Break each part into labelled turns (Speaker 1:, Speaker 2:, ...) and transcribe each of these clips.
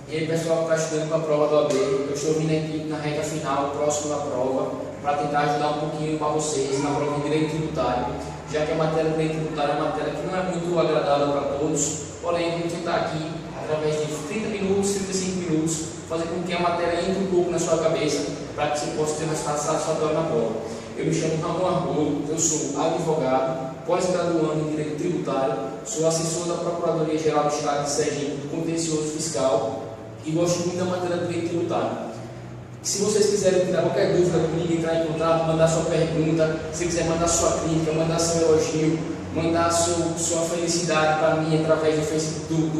Speaker 1: E aí, pessoal que está estudando para a prova do AB, eu estou vindo aqui na reta final, próximo da prova, para tentar ajudar um pouquinho para vocês na prova de Direito Tributário, já que a matéria de Direito Tributário é uma matéria que não é muito agradável para todos, porém, vamos tentar aqui, através de 30 minutos, 35 minutos, fazer com que a matéria entre um pouco na sua cabeça, para que você possa ter um resultado satisfatório na prova. Eu me chamo Ramon Argolo, eu sou advogado, pós-graduando em Direito Tributário, sou assessor da Procuradoria-Geral do Estado de Sergipe do Contencioso Fiscal e gosto muito da matéria de Direito Tributário. Se vocês quiserem tirar qualquer dúvida comigo, entrar em contato, mandar sua pergunta, se quiser mandar sua crítica, mandar seu elogio, mandar sua felicidade para mim através do Facebook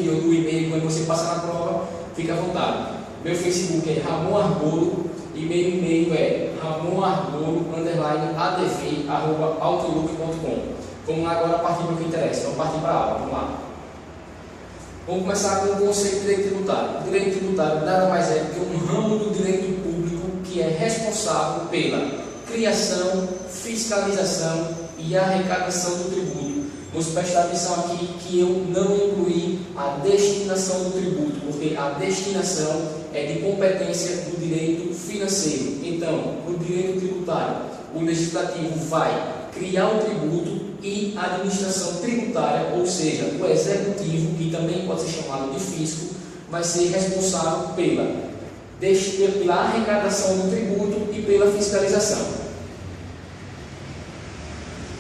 Speaker 1: ou do e-mail, quando você passar na prova, fique à vontade. Meu Facebook é Ramon Argolo e meu e-mail é ramonargolo_adv@outlook.com. Vamos lá agora partir para o que interessa, vamos partir para a aula, vamos lá. Vamos começar com o conceito de direito tributário. O direito tributário nada mais é do que um ramo do direito público que é responsável pela criação, fiscalização e arrecadação do tributo. Vamos prestar atenção aqui que eu não incluí a destinação do tributo, porque a destinação é de competência do direito financeiro. Então, no direito tributário, o legislativo vai criar o tributo e a administração tributária, ou seja, o executivo, que também pode ser chamado de fisco, vai ser responsável pela arrecadação do tributo e pela fiscalização.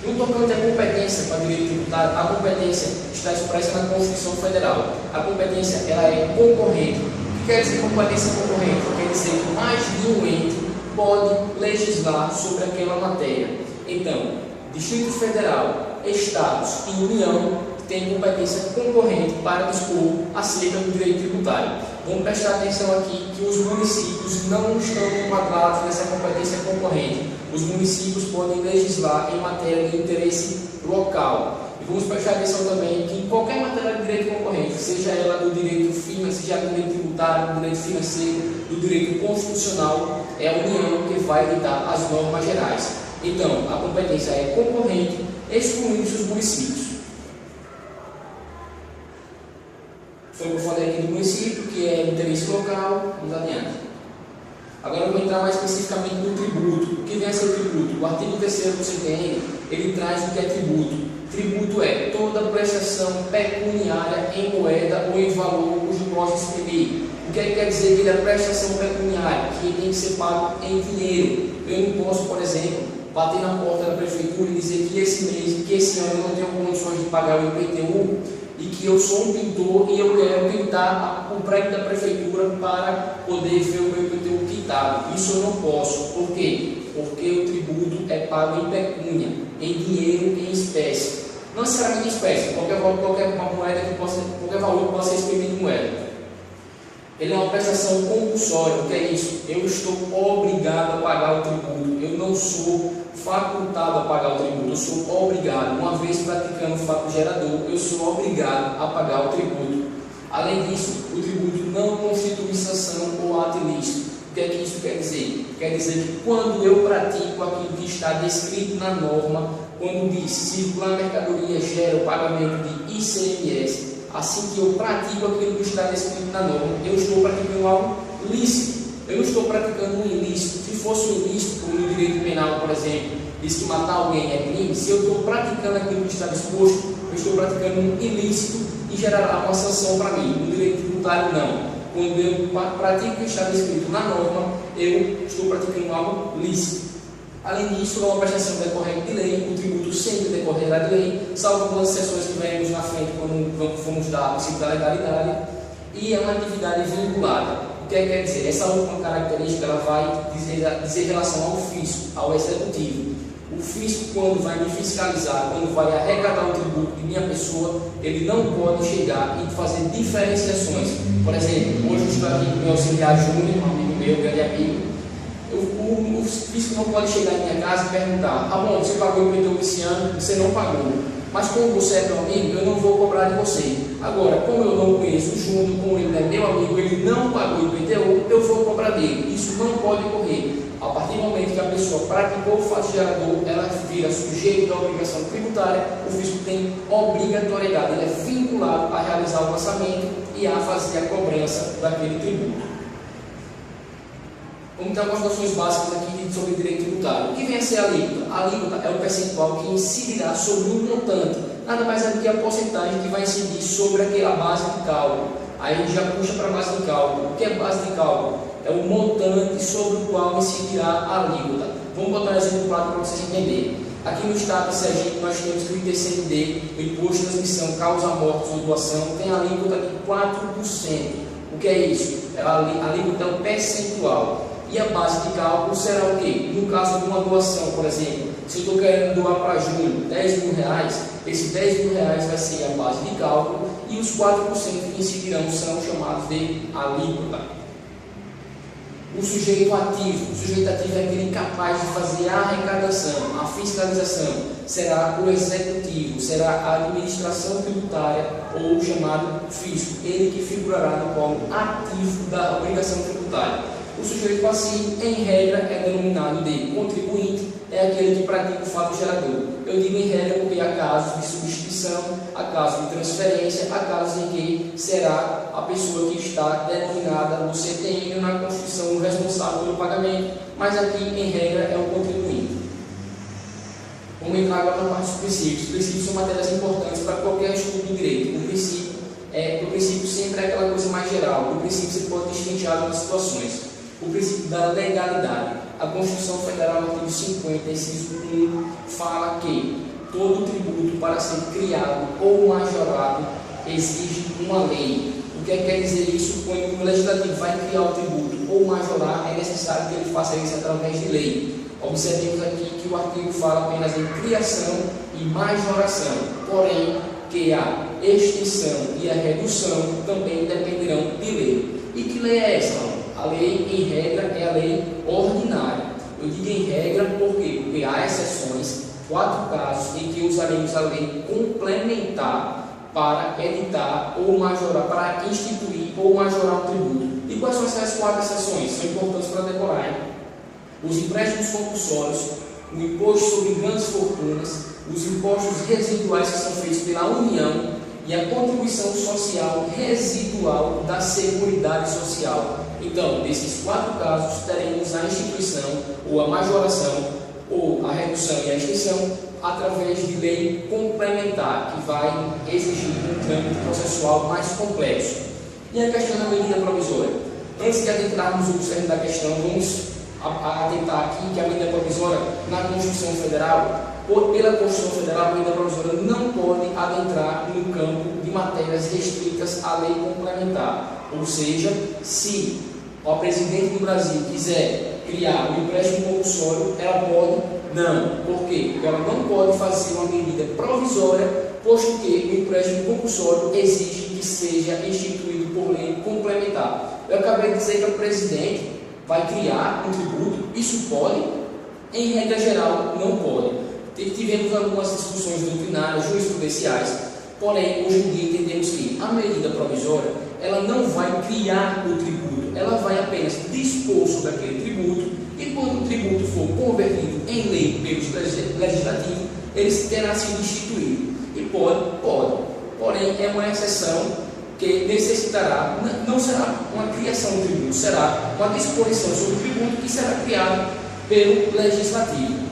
Speaker 1: No tocante à competência para o direito tributário, a competência está expressa na Constituição Federal. A competência ela é concorrente. O que quer dizer competência concorrente? Quer dizer que mais de um ente pode legislar sobre aquela matéria. Então, Distrito Federal, Estados e União têm competência concorrente para dispor acerca do direito tributário. Vamos prestar atenção aqui que os municípios não estão enquadrados nessa competência concorrente. Os municípios podem legislar em matéria de interesse local. E vamos prestar atenção também que em qualquer matéria de direito concorrente, seja ela do direito financeiro, seja do direito tributário, do direito financeiro, do direito constitucional, é a União que vai editar as normas gerais. Então, a competência é concorrente, excluindo-se os municípios. Foi o que eu falei aqui do município, que é interesse local. Vamos adiante. Agora eu vou entrar mais especificamente no tributo. O que vem a ser o tributo? O artigo 3º do CTN, ele traz o que é tributo. Tributo é toda prestação pecuniária em moeda ou em valor cujo possa exprimir. O que quer dizer que ele é prestação pecuniária? Que tem que ser pago em dinheiro. Eu não posso, por exemplo, bater na porta da prefeitura e dizer que esse mês, que esse ano eu não tenho condições de pagar o IPTU e que eu sou um pintor e eu quero pintar o prédio da prefeitura para poder ver o meu IPTU quitado. Isso eu não posso. Por quê? Porque o tributo é pago em pecúnia, em dinheiro, em espécie. Não necessariamente em espécie, qualquer moeda que possa, qualquer valor que possa ser exprimido em moeda. Ele é uma prestação compulsória. O que é isso? Eu estou obrigado a pagar o tributo. Eu não sou facultado a pagar o tributo. Eu sou obrigado. Uma vez praticando o fato gerador, eu sou obrigado a pagar o tributo. Além disso, o tributo não constitui sanção ou ato ilícito. O que é que isso quer dizer? Quer dizer que quando eu pratico aquilo que está descrito na norma, quando diz circular mercadoria gera o pagamento de ICMS, assim que eu pratico aquilo que está descrito na norma, eu estou praticando algo lícito. Eu não estou praticando um ilícito. Se fosse um ilícito, como no direito penal, por exemplo, diz que matar alguém é crime, se eu estou praticando aquilo que está disposto, eu estou praticando um ilícito e gerará uma sanção para mim. No direito tributário, não. Quando eu pratico o que está descrito na norma, eu estou praticando algo lícito. Além disso, é uma prestação decorrente de lei, o tributo sempre decorrerá de lei, salvo algumas exceções que veremos na frente quando formos dar o princípio da legalidade, e é uma atividade vinculada. O que quer dizer? Essa última característica ela vai dizer relação ao fisco, ao executivo. O fisco, quando vai me fiscalizar, quando vai arrecadar o tributo de minha pessoa, ele não pode chegar e fazer diferenciações. Por exemplo, hoje eu estou aqui com o meu auxiliar Júnior, um amigo meu, um grande amigo. O fisco não pode chegar em minha casa e perguntar: ah, bom, você pagou o IPTU esse ano, você não pagou. Mas como você é meu amigo, eu não vou cobrar de você. Agora, como eu não conheço o Júnior, como ele é meu amigo, ele não pagou o IPTU, eu vou cobrar dele. Isso não pode ocorrer. A partir do momento que a pessoa praticou o fato gerador, ela vira sujeito da obrigação tributária, o fisco tem obrigatoriedade, ele é vinculado a realizar o lançamento e a fazer a cobrança daquele tributo. Vamos ter algumas noções básicas aqui sobre direito tributário. O que vem a ser a alíquota? A alíquota é o percentual que incidirá sobre um montante, nada mais é do que a porcentagem que vai incidir sobre aquela base de cálculo. Aí a gente já puxa para a base de cálculo. O que é base de cálculo? É o montante sobre o qual incidirá a alíquota. Vamos botar um exemplo prático para vocês entenderem. Aqui no estado de Sergipe nós temos que o ITCMD, o Imposto de Transmissão, Causa Mortes ou Doação, tem a alíquota de 4%. O que é isso? A alíquota é um percentual. E a base de cálculo será o quê? No caso de uma doação, por exemplo, se eu estou querendo doar para Júnior 10 mil reais, esse 10 mil reais vai ser a base de cálculo e os 4% que incidirão são chamados de alíquota. O sujeito ativo. O sujeito ativo é aquele capaz de fazer a arrecadação, a fiscalização. Será o executivo, será a administração tributária ou o chamado fisco. Ele que figurará no polo ativo da obrigação tributária. O sujeito passivo, em regra, é denominado de contribuinte, é aquele que pratica o fato gerador. Eu digo em regra porque há casos de substituição, há casos de transferência, há casos em que será a pessoa que está denominada no CTN na Constituição o responsável pelo pagamento, mas aqui, em regra, é o contribuinte. Vamos entrar agora na parte dos princípios. Os princípios são matérias importantes para qualquer estudo do direito. O princípio sempre é aquela coisa mais geral. O princípio você pode distinguir algumas situações. O princípio da legalidade. A Constituição Federal, no artigo 50, inciso 1, fala que todo tributo para ser criado ou majorado exige uma lei. O que quer dizer isso? Quando o legislativo vai criar o tributo ou majorar, é necessário que ele faça isso através de lei. Observemos aqui que o artigo fala apenas em criação e majoração, porém que a extinção e a redução também dependerão de lei. E que lei é essa? A lei, em regra, é a lei ordinária. Eu digo em regra por quê? Porque há exceções, 4 casos em que usaremos a lei complementar para editar ou majorar, para instituir ou majorar o tributo. E quais são essas 4 exceções? São importantes para decorar, hein? Os empréstimos compulsórios, o imposto sobre grandes fortunas, os impostos residuais que são feitos pela União e a contribuição social residual da Seguridade Social. Então, desses 4 casos, teremos a instituição, ou a majoração, ou a redução e a extinção, através de lei complementar, que vai exigir um trâmite processual mais complexo. E a questão da medida provisória. Antes de adentrarmos no cerne da questão, vamos atentar aqui que a medida provisória, na Constituição Federal, pela Constituição Federal, a medida provisória não pode adentrar no campo de matérias restritas à lei complementar. Ou seja, se o presidente do Brasil quiser criar um empréstimo compulsório, ela pode? Não. Por quê? Porque ela não pode fazer uma medida provisória, posto que o empréstimo compulsório exige que seja instituído por lei complementar. Eu acabei de dizer que o presidente vai criar um tributo, isso pode? Em regra geral, não pode. Tivemos algumas discussões doutrinárias, jurisprudenciais, porém, hoje em dia entendemos que a medida provisória, ela não vai criar o tributo, ela vai apenas dispor sobre aquele tributo, e quando o tributo for convertido em lei pelo legislativo, ele terá sido instituído. E pode, porém, é uma exceção que necessitará, não será uma criação do tributo, será uma disposição sobre o tributo que será criado pelo legislativo.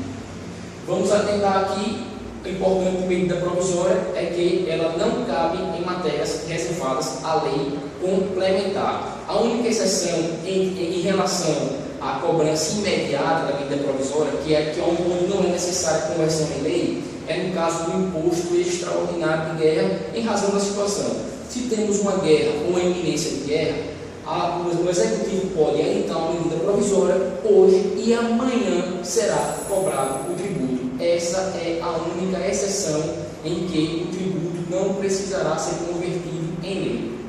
Speaker 1: Vamos atentar aqui, o importante medida provisória é que ela não cabe em matérias reservadas à lei complementar. A única exceção em relação à cobrança imediata da medida provisória, que é onde não é necessária a conversão em lei, é no caso do imposto extraordinário de guerra, em razão da situação. Se temos uma guerra ou uma iminência de guerra, o Executivo pode editar uma medida provisória hoje e amanhã será cobrado o tributo. Essa é a única exceção em que o tributo não precisará ser convertido em lei.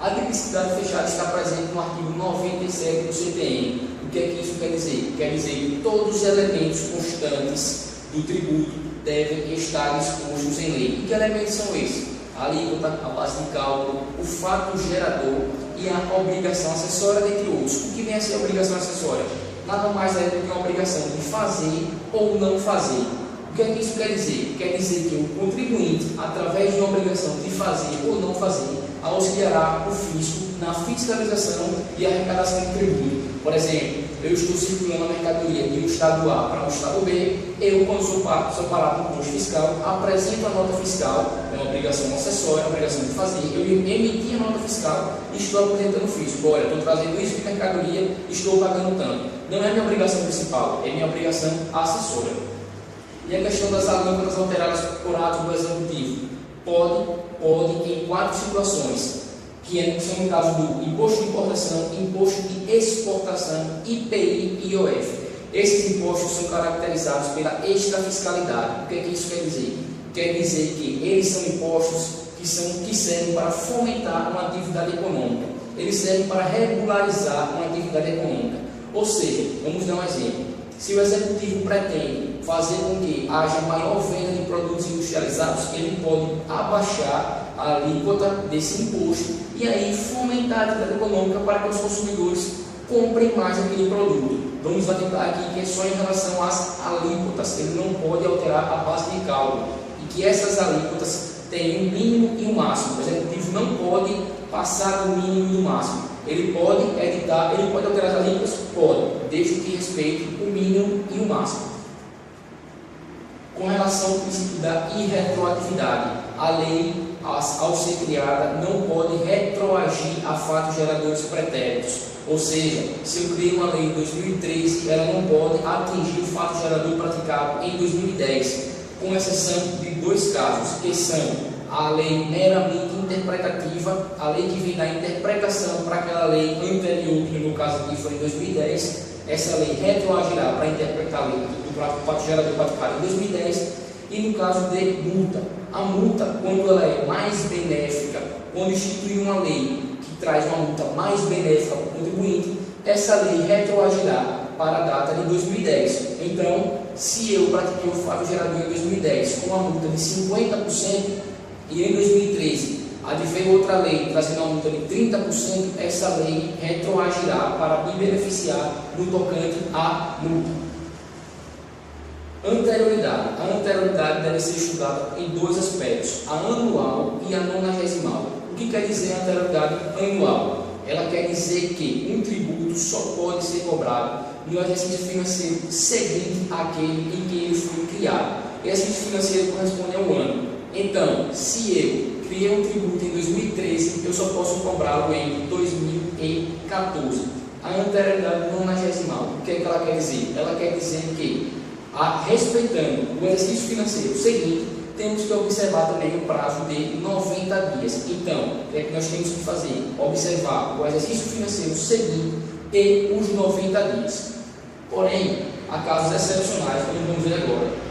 Speaker 1: A tipicidade fechada está presente no artigo 97 do CTN. O que é que isso quer dizer? Quer dizer que todos os elementos constantes do tributo devem estar expostos em lei. E que elementos são esses? A alíquota, a base de cálculo, o fato gerador e a obrigação acessória, dentre outros. O que vem a ser a obrigação acessória? nada mais é do que uma obrigação de fazer ou não fazer. O que é que isso quer dizer? Quer dizer que o contribuinte, através de uma obrigação de fazer ou não fazer, auxiliará o fisco na fiscalização e arrecadação do tributo. Por exemplo, eu estou circulando a mercadoria de um estado A para um estado B, eu, quando sou parado no posto fiscal, apresento a nota fiscal, é uma obrigação acessória, uma obrigação de fazer, eu emiti a nota fiscal e estou apresentando o fisco. Olha, estou trazendo isso de mercadoria, estou pagando tanto. Não é minha obrigação principal, é minha obrigação acessória. E a questão das alíquotas alteradas por ato do executivo? Pode em 4 situações, que são no caso do imposto de importação, imposto de exportação, IPI e IOF. Esses impostos são caracterizados pela extrafiscalidade. O que é que isso quer dizer? Quer dizer que eles são impostos que servem para fomentar uma atividade econômica. Eles servem para regularizar uma atividade econômica. Ou seja, vamos dar um exemplo. Se o executivo pretende fazer com que haja maior venda de produtos industrializados, ele pode abaixar a alíquota desse imposto e aí fomentar a atividade econômica para que os consumidores comprem mais aquele produto. Vamos atentar aqui que é só em relação às alíquotas, ele não pode alterar a base de cálculo e que essas alíquotas têm um mínimo e um máximo. O executivo não pode passar do mínimo e do máximo. Ele pode editar, ele pode alterar as alíquotas? Pode, desde que respeite o mínimo e o máximo. Com relação ao princípio da irretroatividade, a lei, ao ser criada, não pode retroagir a fatos geradores pretéritos. Ou seja, se eu criei uma lei em 2013, ela não pode atingir o fato gerador praticado em 2010, com exceção de 2 casos, que são a lei meramente interpretativa, a lei que vem da interpretação para aquela lei anterior, que no caso aqui foi em 2010, essa lei retroagirá para interpretar a lei do fato gerador praticado em 2010, e no caso de multa, a multa, quando ela é mais benéfica, quando institui uma lei que traz uma multa mais benéfica para o contribuinte, essa lei retroagirá para a data de 2010. Então, se eu pratiquei o fato gerador em 2010 com uma multa de 50%, e em 2013 adveio outra lei trazendo uma multa de 30%, essa lei retroagirá para me beneficiar no tocante à multa. Anterioridade. A anterioridade deve ser estudada em 2 aspectos, a anual e a nonagesimal. O que quer dizer a anterioridade anual? Ela quer dizer que um tributo só pode ser cobrado no exercício financeiro seguinte àquele em que ele foi criado. E exercício financeiro corresponde ao ano. Então, se eu criei um tributo em 2013, eu só posso cobrá-lo em 2014. A anterioridade nonagesimal, o que é que ela quer dizer? Ela quer dizer que, respeitando o exercício financeiro seguinte, temos que observar também o prazo de 90 dias. Então, o que é que nós temos que fazer? Observar o exercício financeiro seguinte e os 90 dias. Porém, há casos excepcionais, como vamos ver agora.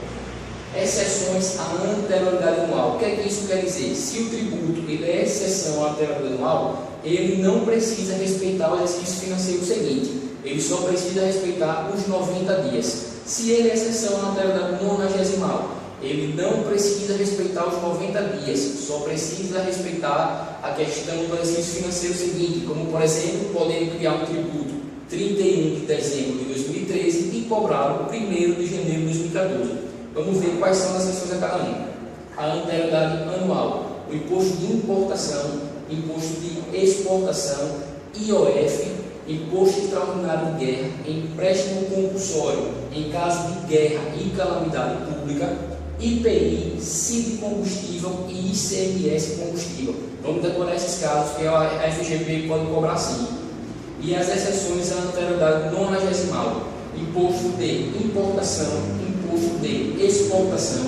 Speaker 1: Exceções à anterioridade anual. O que é que isso quer dizer? Se o tributo ele é exceção à anterioridade anual, ele não precisa respeitar o exercício financeiro seguinte, ele só precisa respeitar os 90 dias. Se ele é exceção à anterioridade nonagesimal, ele não precisa respeitar os 90 dias, só precisa respeitar a questão do exercício financeiro seguinte, como por exemplo, poder criar um tributo 31 de dezembro de 2013 e cobrá-lo 1º de janeiro de 2014. Vamos ver quais são as exceções a cada um. A anterioridade anual, o imposto de importação, imposto de exportação, IOF, imposto extraordinário de guerra, empréstimo compulsório em caso de guerra e calamidade pública, IPI, CID combustível e ICMS combustível. Vamos decorar esses casos que a FGV pode cobrar sim. E as exceções à anterioridade nonagesimal, imposto de importação, imposto de exportação,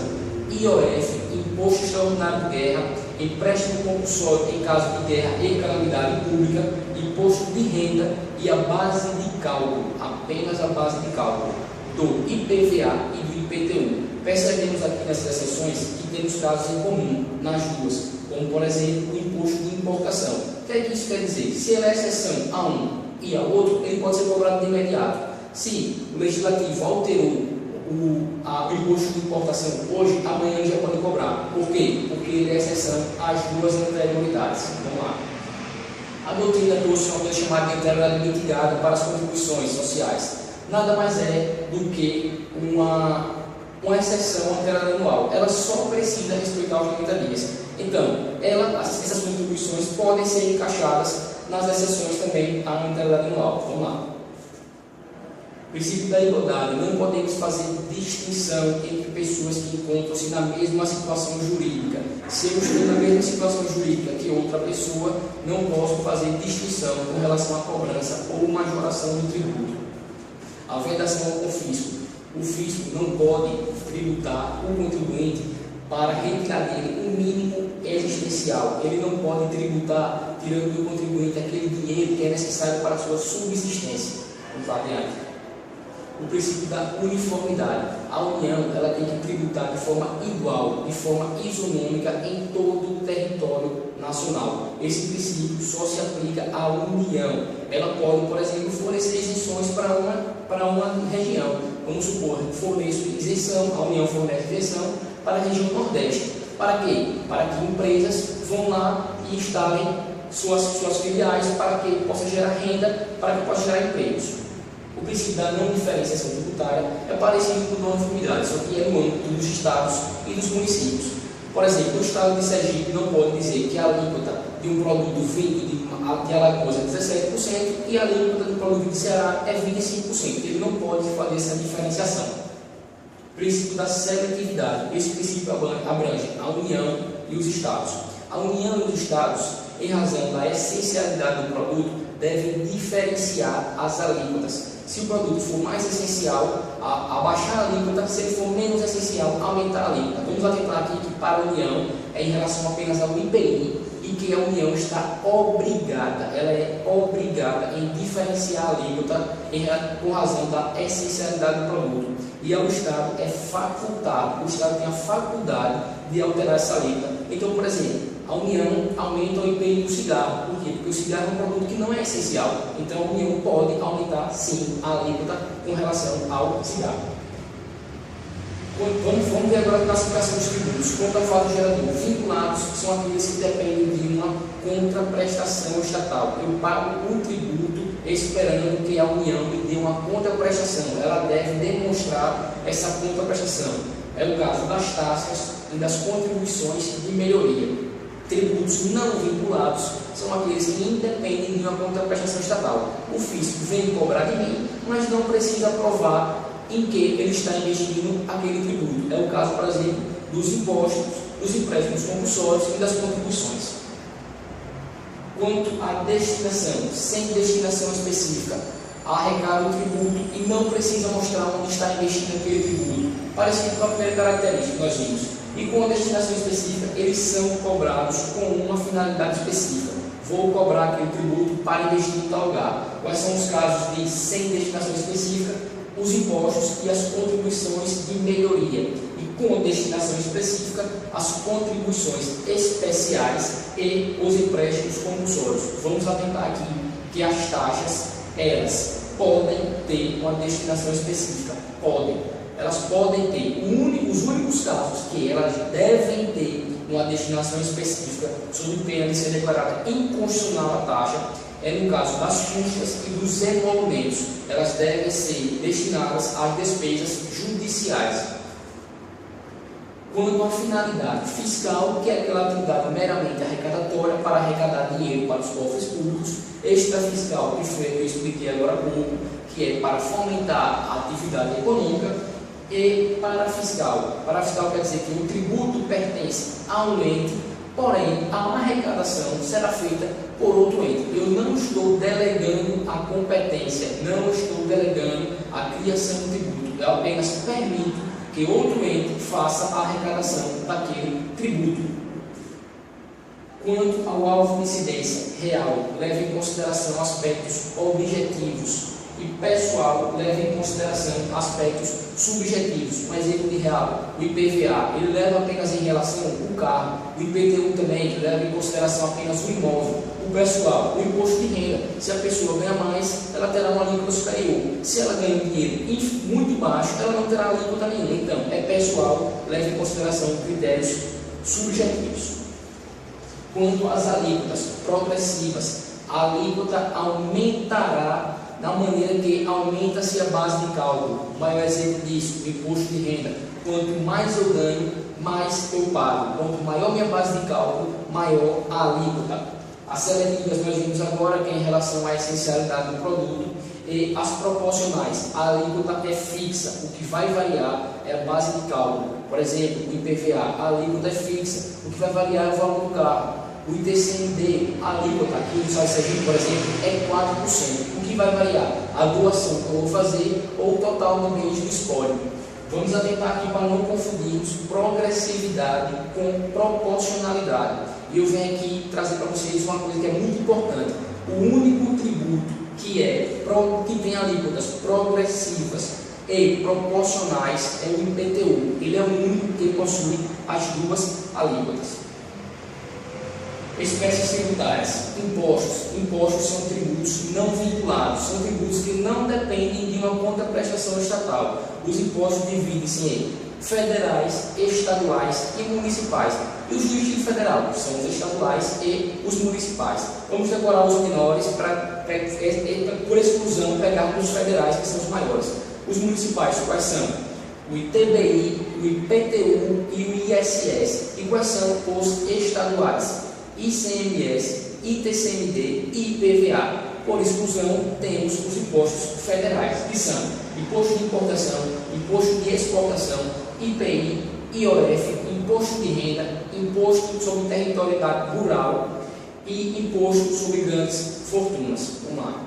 Speaker 1: IOF, imposto extraordinário de guerra, empréstimo compulsório em caso de guerra e calamidade pública, imposto de renda e a base de cálculo, apenas a base de cálculo, do IPVA e do IPTU. Percebemos aqui nessas exceções que temos casos em comum nas duas, como por exemplo o imposto de importação. O que é que isso quer dizer? Se ele é exceção a um e a outro, ele pode ser cobrado de imediato. Se o legislativo alterou o imposto de importação hoje, amanhã ele já pode cobrar. Por quê? Porque ele é exceção às duas anterioridades. Vamos lá. A doutrina trouxe uma coisa chamada de anterioridade mitigada para as contribuições sociais. nada mais é do que uma exceção à entrada anual. Ela só precisa respeitar os 90 dias. Então, essas contribuições podem ser encaixadas nas exceções também à entrada anual. Vamos lá. Princípio da igualdade. Não podemos fazer distinção entre pessoas que encontram-se na mesma situação jurídica. Se eu estou na mesma situação jurídica que outra pessoa, não posso fazer distinção com relação à cobrança ou majoração do tributo. A vedação ao confisco. O fisco não pode tributar o contribuinte para retirar dele o mínimo existencial. Ele não pode tributar tirando do contribuinte aquele dinheiro que é necessário para a sua subsistência. Vamos lá adiante. O princípio da uniformidade. A União ela tem que tributar de forma igual, de forma isonômica em todo o território nacional. Esse princípio só se aplica à União. Ela pode, por exemplo, fornecer isenções para uma região. Vamos supor, forneço isenção, a União fornece isenção para a região Nordeste. Para quê? Para que empresas vão lá e instalem suas filiais para que possa gerar renda, para que possa gerar empregos. O princípio da não diferenciação tributária é parecido com a uniformidade, só que é no âmbito dos estados e dos municípios. Por exemplo, o estado de Sergipe não pode dizer que a alíquota de um produto vindo de Alagoas é 17% e a alíquota do produto de Ceará é 25%. Ele não pode fazer essa diferenciação. Princípio da seletividade. Esse princípio abrange a União e os estados. A União e os estados, em razão da essencialidade do produto, devem diferenciar as alíquotas. Se o produto for mais essencial, abaixar a alíquota; se ele for menos essencial, aumentar a alíquota. Vamos atentar aqui que para a União é em relação apenas ao IPI e que a União está obrigada, ela é obrigada em diferenciar a alíquota com razão da essencialidade do produto. E ao Estado é facultado, o Estado tem a faculdade de alterar essa alíquota. Então, por exemplo, a União aumenta o IPI do cigarro. Por quê? Porque o cigarro é um produto que não é essencial. Então, a União pode aumentar, sim, a alíquota com relação ao cigarro. Vamos ver agora a classificação dos tributos. Quanto ao fato gerador, vinculados são aqueles que dependem de uma contraprestação estatal. Eu pago um tributo esperando que a União me dê uma contraprestação. Ela deve demonstrar essa contraprestação. É o caso das taxas e das contribuições de melhoria. Tributos não vinculados são aqueles que independem de uma contraprestação estatal. O fisco vem cobrar de mim, mas não precisa provar em que ele está investindo aquele tributo. É o caso, por exemplo, dos impostos, dos empréstimos compulsórios e das contribuições. Quanto à destinação, sem destinação específica, arrecada o tributo e não precisa mostrar onde está investindo aquele tributo, parecido com a primeira característica que nós vimos. E com a destinação específica, eles são cobrados com uma finalidade específica. Vou cobrar aquele tributo para investir em tal lugar. Quais são os casos de sem destinação específica? Os impostos e as contribuições de melhoria. E com a destinação específica, as contribuições especiais e os empréstimos compulsórios. Vamos atentar aqui que as taxas, elas podem ter uma destinação específica. Elas podem ter. Os únicos casos que elas devem ter uma destinação específica, sob pena de ser declarada inconstitucional a taxa, é no caso das custas e dos emolumentos. Elas devem ser destinadas às despesas judiciais. Quanto à finalidade fiscal, que é aquela atividade meramente arrecadatória para arrecadar dinheiro para os cofres públicos, extrafiscal, que foi o que eu expliquei agora há pouco, que é para fomentar a atividade econômica, e parafiscal. Parafiscal quer dizer que o tributo pertence a um ente, porém a arrecadação será feita por outro ente. Eu não estou delegando a competência, não estou delegando a criação do tributo, eu apenas permito que outro ente faça a arrecadação daquele tributo. Quanto ao alvo de incidência real, leva em consideração aspectos objetivos e pessoal, leva em consideração aspectos subjetivos. Um exemplo de real, o IPVA, ele leva apenas em relação ao carro. O IPTU também leva em consideração apenas o imóvel. O pessoal, o imposto de renda, se a pessoa ganha mais, ela terá uma alíquota superior. Se ela ganha um dinheiro muito baixo, ela não terá alíquota nenhuma. Então, é pessoal, leva em consideração critérios subjetivos. Quanto às alíquotas progressivas, a alíquota aumentará da maneira que aumenta-se a base de cálculo. O maior exemplo disso, o imposto de renda. Quanto mais eu ganho, mais eu pago. Quanto maior minha base de cálculo, maior a alíquota. As seletivas nós vimos agora, que é em relação à essencialidade do produto, e as proporcionais. A alíquota é fixa, o que vai variar é a base de cálculo. Por exemplo, o IPVA, a alíquota é fixa, o que vai variar é o valor do carro. O ITCMD, a alíquota aqui no Estado de Sergipe, por exemplo, é 4%. O que vai variar? A doação que eu vou fazer ou o total de bens do espólio. Vamos atentar aqui para não confundirmos progressividade com proporcionalidade. E eu venho aqui trazer para vocês uma coisa que é muito importante. O único tributo que tem alíquotas progressivas e proporcionais é o IPTU. Ele é o único que possui as duas alíquotas. Espécies tributárias. Impostos são tributos não vinculados, são tributos que não dependem de uma contraprestação estatal. Os impostos dividem-se em federais, estaduais e municipais. E os do Distrito Federal são os estaduais e os municipais. Vamos decorar os menores para, por exclusão, pegar os federais, que são os maiores. Os municipais, quais são? O ITBI, o IPTU e o ISS. E quais são os estaduais? ICMS, ITCMD e IPVA. Por exclusão, temos os impostos federais, que são imposto de importação, imposto de exportação, IPI, IOF, imposto de renda, imposto sobre territorialidade rural e imposto sobre grandes fortunas. Vamos lá.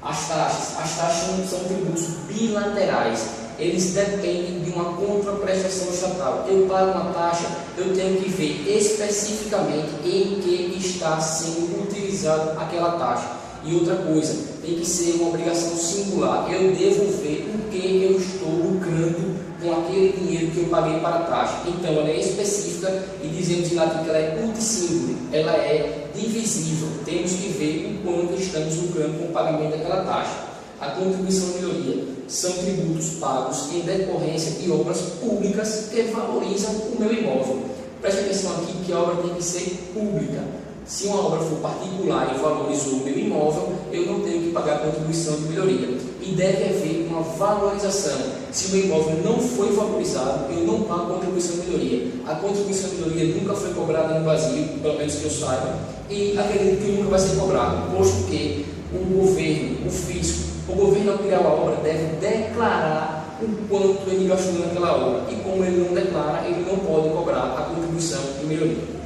Speaker 1: As taxas são tributos bilaterais. Eles dependem de uma contraprestação estatal. Eu pago uma taxa, eu tenho que ver especificamente em que está sendo utilizada aquela taxa. E outra coisa, tem que ser uma obrigação singular. Eu devo ver o que eu estou lucrando com aquele dinheiro que eu paguei para a taxa. Então, ela é específica e dizemos em latim que ela é utissingulo, ela é divisível. Temos que ver o quanto estamos lucrando com o pagamento daquela taxa. A contribuição de melhoria são tributos pagos em decorrência de obras públicas que valorizam o meu imóvel. Preste atenção aqui que a obra tem que ser pública. Se uma obra for particular e valorizou o meu imóvel, eu não tenho que pagar contribuição de melhoria. E deve haver uma valorização. Se o meu imóvel não foi valorizado, eu não pago contribuição de melhoria. A contribuição de melhoria nunca foi cobrada no Brasil, pelo menos que eu saiba, e acredito que nunca vai ser cobrado, posto que o governo, o fisco, o governo, ao criar a obra, deve declarar o quanto ele gastou naquela obra. E como ele não declara, ele não pode cobrar a contribuição de melhoria.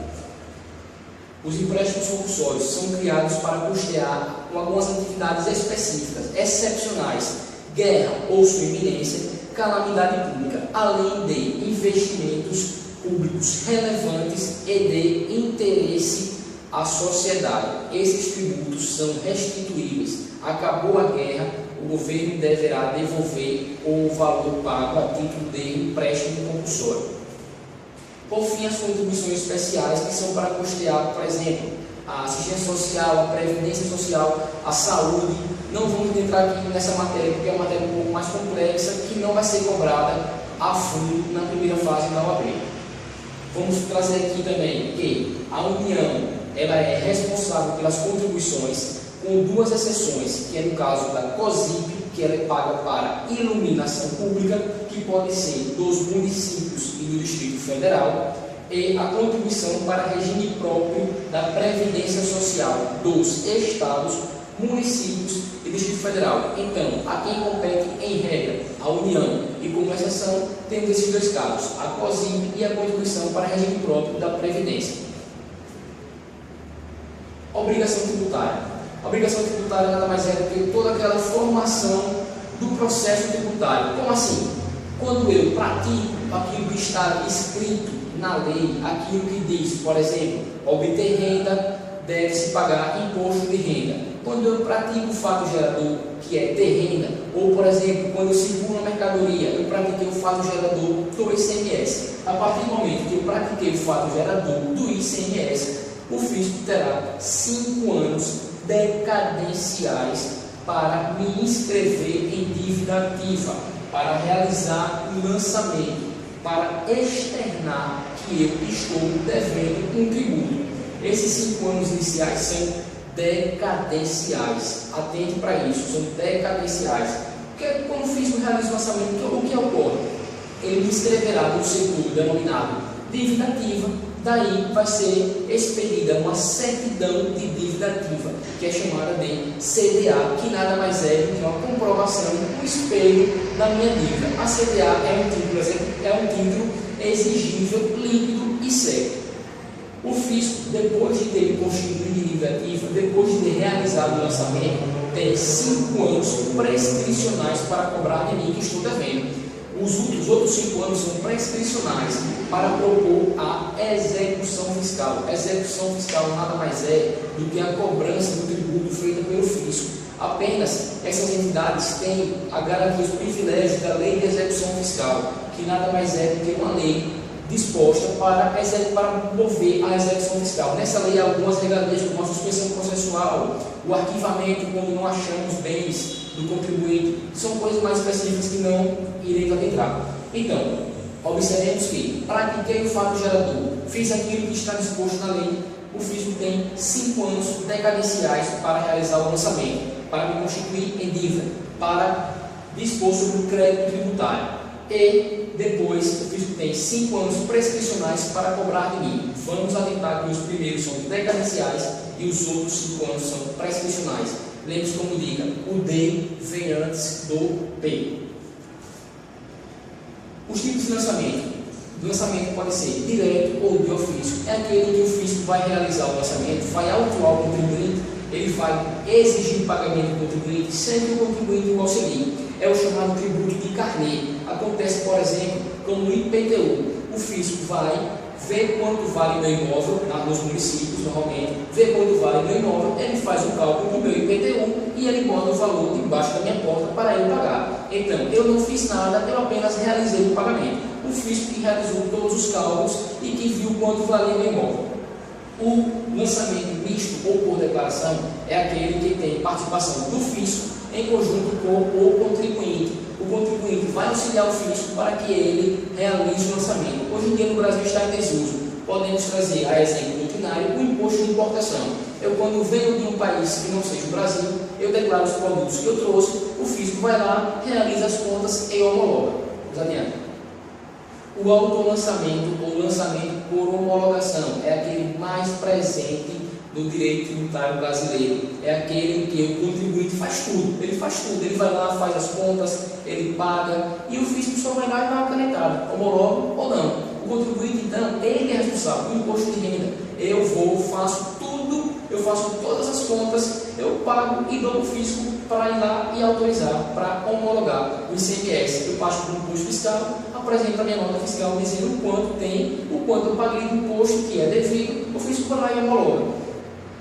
Speaker 1: Os empréstimos compulsórios são criados para custear algumas atividades específicas, excepcionais, guerra ou sua iminência, calamidade pública, além de investimentos públicos relevantes e de interesse à sociedade. Esses tributos são restituíveis. Acabou a guerra, o governo deverá devolver o valor pago a título de empréstimo compulsório. Por fim, as contribuições especiais, que são para custear, por exemplo, a assistência social, a previdência social, a saúde. Não vamos entrar aqui nessa matéria, porque é uma matéria um pouco mais complexa, que não vai ser cobrada a fundo na primeira fase da OAB. Vamos trazer aqui também que a União ela é responsável pelas contribuições, com duas exceções, que é no caso da COSIP, que ela é paga para iluminação pública, que pode ser dos municípios e do Distrito Federal, e a contribuição para regime próprio da Previdência Social dos Estados, municípios e Distrito Federal. Então, a quem compete em regra a União, e como exceção temos esses dois casos, a COSIP e a contribuição para regime próprio da Previdência. Obrigação tributária. A obrigação tributária nada mais é do que toda aquela formação do processo tributário. Como assim? Quando eu pratico aquilo que está escrito na lei, aquilo que diz, por exemplo, obter renda, deve-se pagar imposto de renda. Quando eu pratico o fato gerador, que é ter renda, ou, por exemplo, quando eu circulo uma mercadoria, eu pratiquei o fato gerador do ICMS. A partir do momento que eu pratiquei o fato gerador do ICMS, o fisco terá 5 anos decadenciais para me inscrever em dívida ativa, para realizar um lançamento, para externar que eu estou devendo um tributo. Esses 5 anos iniciais são decadenciais. Atente para isso, são decadenciais. Porque quando o físico realiza o lançamento, o que ocorre? Ele inscreverá no setor denominado dívida ativa, daí vai ser expedida uma certidão de dívida ativa, que é chamada de CDA, que nada mais é do que uma comprovação, um espelho da minha dívida. A CDA é um título exigível, líquido e certo. O fisco, depois de ter constituído dívida ativa, depois de ter realizado o lançamento, tem 5 anos prescricionais para cobrar de mim que estou devendo. Os outros 5 anos são prescricionais para propor a execução fiscal. Execução fiscal nada mais é do que a cobrança do tributo feita pelo fisco. Apenas essas entidades têm a garantia, os privilégios da lei de execução fiscal, que nada mais é do que uma lei disposta para mover a execução fiscal. Nessa lei há algumas regalias, como a suspensão processual, o arquivamento quando não achamos bens do contribuinte, são coisas mais específicas que não irei adentrar. Então, observemos que pratiquei o fato gerador, fiz aquilo que está disposto na lei, o fisco tem 5 anos decadenciais para realizar o lançamento, para me constituir em dívida, para dispor sobre o crédito tributário. E depois o fisco tem 5 anos prescricionais para cobrar de mim. Vamos atentar que os primeiros são decadenciais e os outros 5 anos são prescricionais. Lembre-se como diga, o D vem antes do P. Os tipos de lançamento. O lançamento pode ser direto ou de ofício. É aquele que o fisco vai realizar o lançamento, vai autuar o contribuinte, ele vai exigir o pagamento do contribuinte sem que o contribuinte o auxilie. É o chamado tributo de carnê. Acontece, por exemplo, como no IPTU. O fisco vai ver quanto vale meu imóvel nos municípios, normalmente, ver quanto vale meu imóvel, ele faz o cálculo do meu IPTU e ele bota o valor debaixo da minha porta para eu pagar. Então, eu não fiz nada, eu apenas realizei o pagamento. O fisco que realizou todos os cálculos e que viu quanto valia meu imóvel. O lançamento misto ou por declaração é aquele que tem participação do fisco em conjunto com o contribuinte. O contribuinte vai auxiliar o fisco para que ele realize o lançamento. Hoje em dia no Brasil está em desuso. Podemos trazer a exemplo doutrinário o imposto de importação. Eu, quando venho de um país que não seja o Brasil, eu declaro os produtos que eu trouxe, o fisco vai lá, realiza as contas e homologa. Vamos adiante. O autolançamento ou lançamento por homologação é aquele mais presente do direito tributário brasileiro. É aquele em que o contribuinte faz tudo. Ele faz tudo. Ele vai lá, faz as contas, ele paga e o fisco só vai lá e dá uma canetada, homologa ou não. O contribuinte, então, ele é responsável pelo imposto de renda. Eu vou, faço tudo, eu faço todas as contas, eu pago e dou o fisco para ir lá e autorizar, para homologar o ICMS. Eu passo para o imposto fiscal, apresento a minha nota fiscal dizendo o quanto tem, o quanto eu paguei do imposto que é devido, o fisco vai lá e homologa.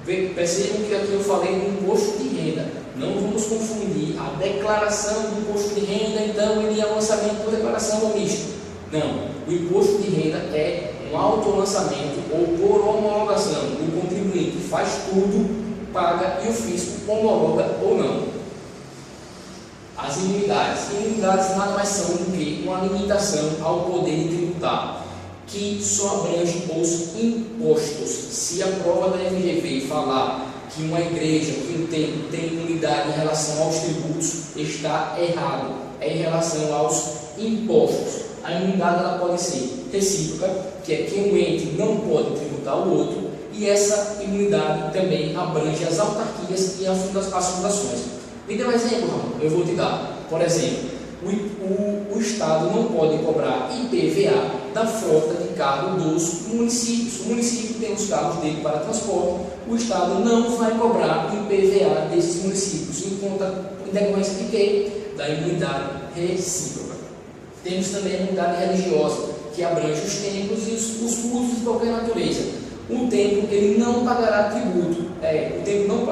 Speaker 1: Percebam que aqui eu falei do imposto de renda. Não vamos confundir a declaração do imposto de renda, então ele é um lançamento por declaração ou misto. Não, o imposto de renda é um autolançamento ou por homologação. O contribuinte faz tudo, paga e o fisco homologa ou não. As imunidades. Imunidades nada mais são do que uma limitação ao poder de tributar, que só abrange os impostos. Se a prova da FGV falar que uma igreja, que um templo tem imunidade em relação aos tributos, está errado. É em relação aos impostos. A imunidade ela pode ser recíproca, que é que um ente não pode tributar o outro, e essa imunidade também abrange as autarquias e as fundações. Me dê um exemplo, Ramon, eu vou te dar. Por exemplo, o Estado não pode cobrar IPVA da frota de carro dos municípios. O município tem os carros dele para transporte, o Estado não vai cobrar IPVA desses municípios, em decorrência de quê? Da imunidade recíproca. Temos também a imunidade religiosa, que abrange os templos e os cultos de qualquer natureza. Um templo ele não pagará tributo, o templo não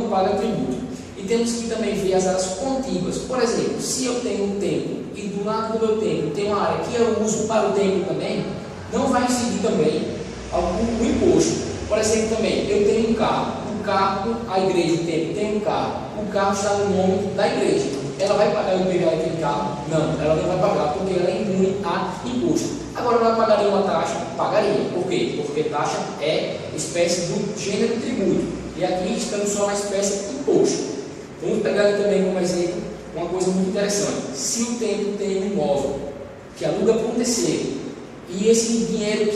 Speaker 1: paga tributo. E temos que também ver as áreas contíguas. Por exemplo, se eu tenho um templo e do lado do meu templo tem uma área que eu uso para o templo também, não vai incidir também o imposto. Por exemplo, também, eu tenho um carro, a igreja, o templo tem um carro, o carro está no nome da igreja. Ela vai pagar o IPVA daquele carro? Não, ela não vai pagar porque ela é imune a imposto. Agora ela pagaria uma taxa? Pagaria. Por quê? Porque taxa é espécie do gênero de tributo. E aqui estamos só na espécie imposto. Vamos pegar aqui também como exemplo uma coisa muito interessante. Se o templo tem um imóvel que aluga para um terceiro, e esse dinheiro o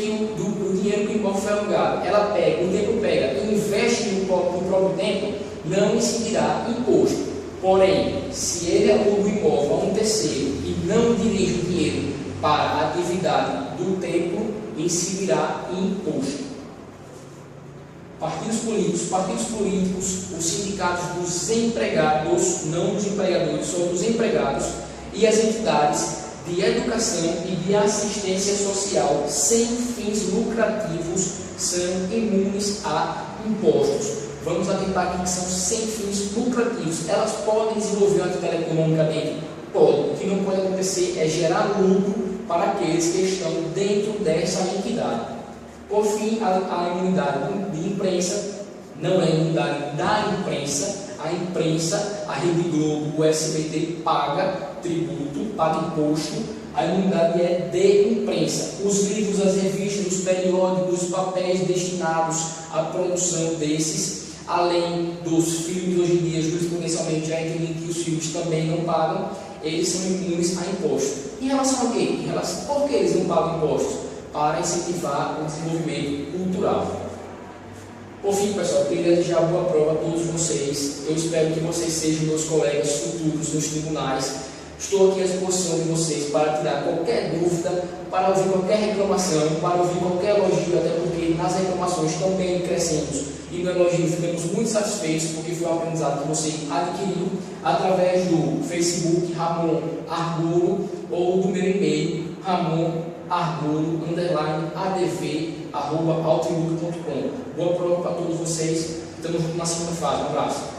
Speaker 1: dinheiro que o imóvel foi alugado, o templo pega e investe no próprio templo, não incidirá imposto. Porém, se ele aluga o imóvel a um terceiro e não dirige o dinheiro para a atividade do templo, incidirá imposto. Partidos políticos, os sindicatos dos empregados, não dos empregadores, só dos empregados, e as entidades de educação e de assistência social sem fins lucrativos são imunes a impostos. Vamos atentar aqui que são sem fins lucrativos. Elas podem desenvolver uma atividade economicamente? Pode. O que não pode acontecer é gerar lucro para aqueles que estão dentro dessa entidade. Por fim, a imunidade de imprensa não é imunidade da imprensa. A imprensa, a Rede Globo, o SBT paga tributo, paga imposto. A imunidade é de imprensa. Os livros, as revistas, os periódicos, os papéis destinados à produção desses, além dos filmes, hoje em dia, jurisprudencialmente já entendi que os filmes também não pagam, eles são imunes a imposto. Em relação a quê? Por que eles não pagam impostos? Para incentivar o desenvolvimento cultural. Por fim, pessoal, eu queria desejar boa prova a todos vocês. Eu espero que vocês sejam meus colegas futuros nos tribunais. Estou aqui à disposição de vocês para tirar qualquer dúvida, para ouvir qualquer reclamação, para ouvir qualquer elogio, até porque nas reclamações também crescemos e no elogio ficamos muito satisfeitos, porque foi um aprendizado que você adquiriu através do Facebook Ramon Argolo ou do meu e-mail ramonargolo_adv@outlook.com. Boa prova para todos vocês. Estamos juntos na segunda fase. Um abraço.